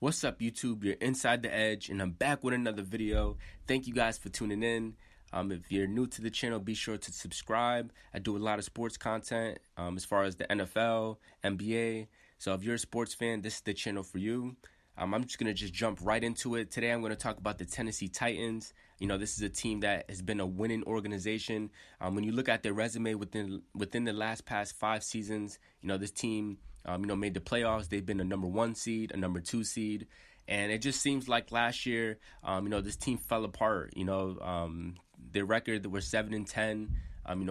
What's up, YouTube? You're Inside the Edge, and I'm back with another video. Thank you guys for tuning in. If you're new to the channel, be sure to subscribe. I do a lot of sports content as far as the NFL, NBA. So if you're a sports fan, this is the channel for you. I'm just going to jump right into it. Today I'm going to talk about the Tennessee Titans. You know, this is a team that has been a winning organization. When you look at their resume within the past 5 seasons, you know, this team made the playoffs. They've been a number 1 seed, a number 2 seed. And it just seems like last year, this team fell apart. Their record, they were 7-10.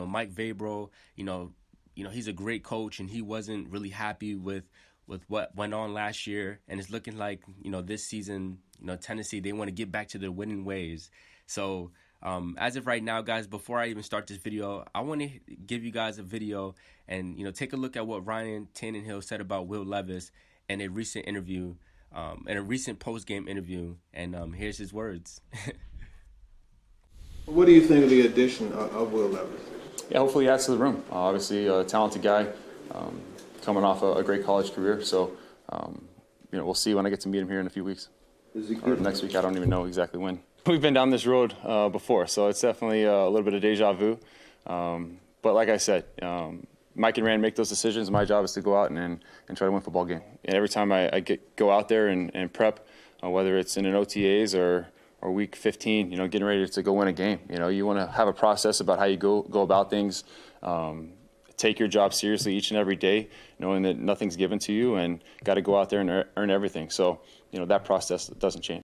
Mike Vrabel, he's a great coach, and he wasn't really happy with what went on last year. And it's looking like, this season, Tennessee, they want to get back to their winning ways. So as of right now, guys, before I even start this video, I want to give you guys a video and, take a look at what Ryan Tannehill said about Will Levis in a recent interview, in a recent post-game interview. And here's his words. What do you think of the addition of Will Levis? Yeah, hopefully he adds to the room. Obviously, a talented guy, coming off a great college career. So, we'll see when I get to meet him here in a few weeks. Is he or next week, I don't even know exactly when. We've been down this road before, so it's definitely a little bit of deja vu. But like I said, Mike and Rand make those decisions. My job is to go out and try to win a football game. And every time I go out there and prep, whether it's in an OTAs or week 15, getting ready to go win a game. You want to have a process about how you go about things. Take your job seriously each and every day, knowing that nothing's given to you and got to go out there and earn everything. So, that process doesn't change.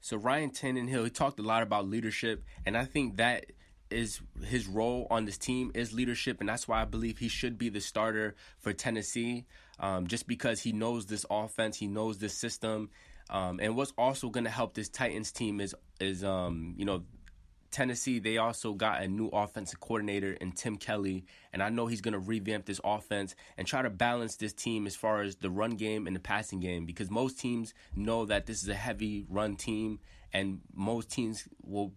So Ryan Tannehill, he talked a lot about leadership, and I think that is his role on this team is leadership, and that's why I believe he should be the starter for Tennessee, just because he knows this offense, he knows this system, and what's also going to help this Titans team is Tennessee, they also got a new offensive coordinator in Tim Kelly, and I know he's going to revamp this offense and try to balance this team as far as the run game and the passing game, because most teams know that this is a heavy run team, and most teams will,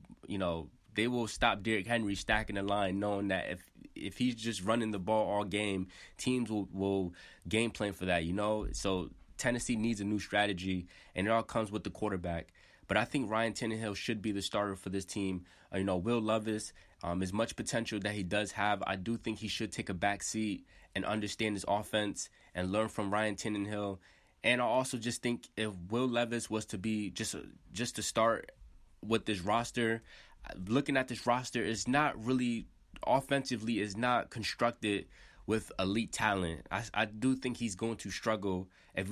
they will stop Derrick Henry stacking the line, knowing that if he's just running the ball all game, teams will game plan for that, So Tennessee needs a new strategy, and it all comes with the quarterback. But I think Ryan Tannehill should be the starter for this team. Will Levis, as much potential that he does have, I do think he should take a back seat and understand his offense and learn from Ryan Tannehill. And I also just think if Will Levis was to be just to start with this roster, looking at this roster is not really offensively is not constructed with elite talent. I do think he's going to struggle if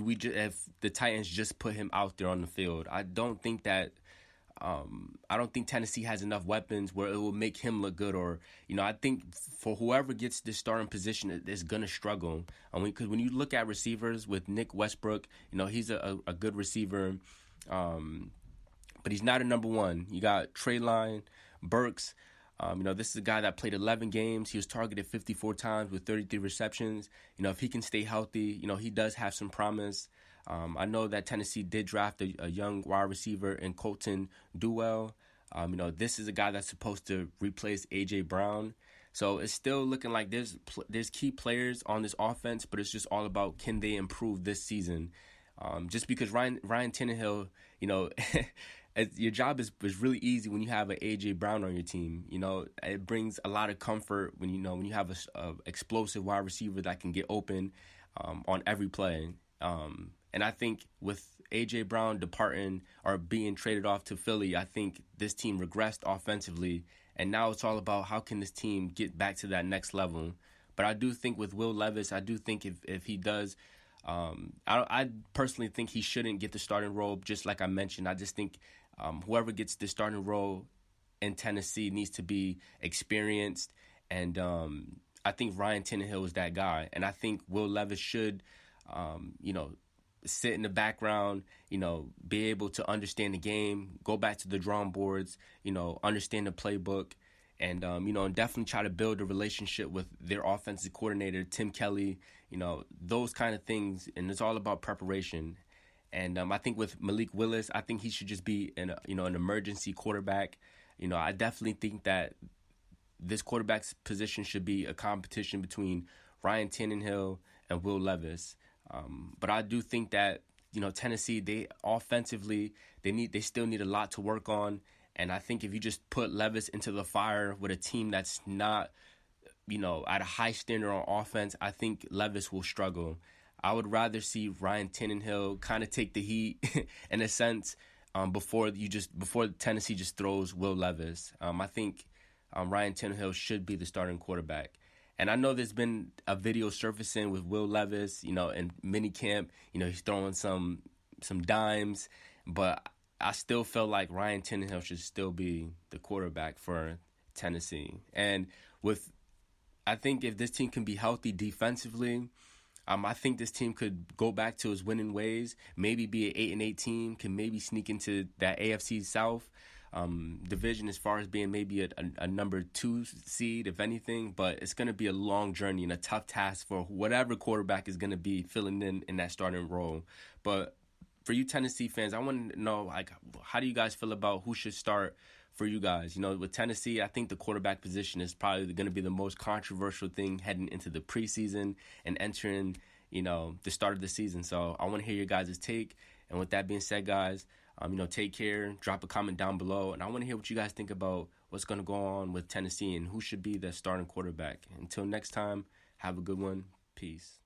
the Titans just put him out there on the field. I don't think Tennessee has enough weapons where it will make him look good, or I think for whoever gets this starting position is going to struggle. Because when you look at receivers with Nick Westbrook, he's a good receiver, but he's not a number 1. You got Treylon Burks. This is a guy that played 11 games. He was targeted 54 times with 33 receptions. If he can stay healthy, he does have some promise. I know that Tennessee did draft a young wide receiver in Colton Duell. This is a guy that's supposed to replace A.J. Brown. So it's still looking like there's key players on this offense, but it's just all about can they improve this season. Just because Ryan Tannehill, your job is really easy when you have an A.J. Brown on your team. It brings a lot of comfort when you have a explosive wide receiver that can get open on every play. And I think with A.J. Brown departing or being traded off to Philly, I think this team regressed offensively. And now it's all about how can this team get back to that next level. But I do think with Will Levis, I do think if he does, I personally think he shouldn't get the starting role, just like I mentioned. I just think whoever gets the starting role in Tennessee needs to be experienced. And I think Ryan Tannehill is that guy. And I think Will Levis should, sit in the background, be able to understand the game, go back to the drawing boards, understand the playbook, and, definitely try to build a relationship with their offensive coordinator, Tim Kelly, those kind of things. And it's all about preparation. And I think with Malik Willis, I think he should just be an emergency quarterback. I definitely think that this quarterback's position should be a competition between Ryan Tannehill and Will Levis. But I do think that Tennessee, they offensively, they still need a lot to work on. And I think if you just put Levis into the fire with a team that's not, at a high standard on offense, I think Levis will struggle. I would rather see Ryan Tannehill kind of take the heat in a sense before Tennessee just throws Will Levis. I think Ryan Tannehill should be the starting quarterback. And I know there's been a video surfacing with Will Levis, in minicamp. He's throwing some dimes, but I still feel like Ryan Tannehill should still be the quarterback for Tennessee. And I think if this team can be healthy defensively, I think this team could go back to its winning ways, maybe be an 8-8 team, can maybe sneak into that AFC South division as far as being maybe a number 2 seed, if anything. But it's going to be a long journey and a tough task for whatever quarterback is going to be filling in that starting role. But for you Tennessee fans, I want to know, how do you guys feel about who should start for you guys? With Tennessee, I think the quarterback position is probably going to be the most controversial thing heading into the preseason and entering, the start of the season. So I want to hear your guys' take. And with that being said, guys, take care. Drop a comment down below. And I want to hear what you guys think about what's going to go on with Tennessee and who should be the starting quarterback. Until next time, have a good one. Peace.